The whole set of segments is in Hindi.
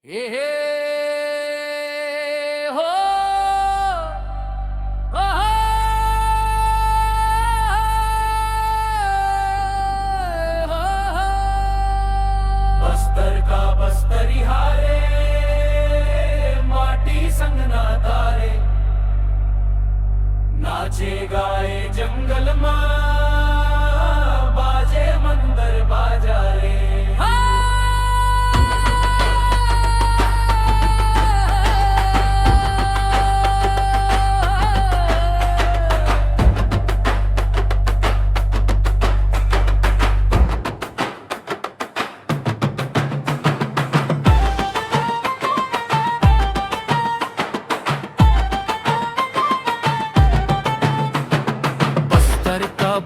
ए हे हो ओ हो बस्तर का बस्तरी हारे माटी संग ना तारे नाचे गाए जंगल मां बाजे मंदर बाजा रे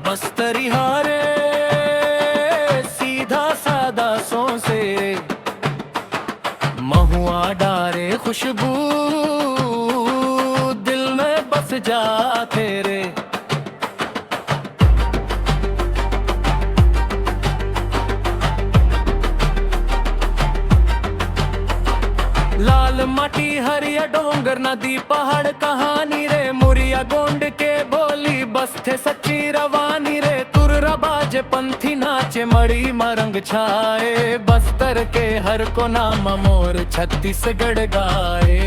बस्तरी हारे सीधा सादा सो से महुआ डारे खुशबू दिल में बस जाते रे। लाल माटी हरिया डोंगर नदी पहाड़ कहानी रे मुरिया गोंड के बोली बस थे सच्ची रवानी रे। तुर रबाज पंथी नाचे मड़ी मरंग छाए बस्तर के हर को नाम मोर छत्तीसगढ़ गाए।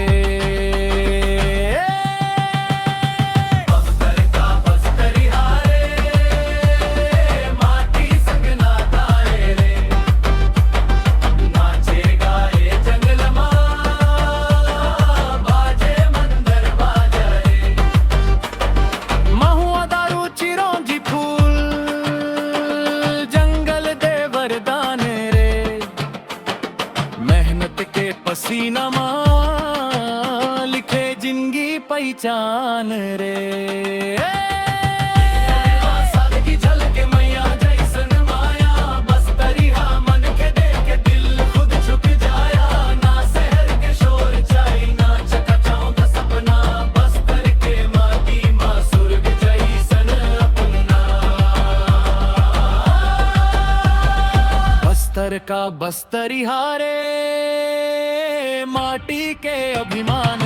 पसीना मां लिखे जिंदगी पहचान रे। सादगी झलके मैया जैसन माया बस्तरी हा मन के देख दिल खुद झुक जाया। ना शहर के शोर चाही ना चकाचौंध का सपना बस्तर के माटी मां सुर्ग जैसन अपना। बस्तर का बस्तरी हारे माटी के अभिमान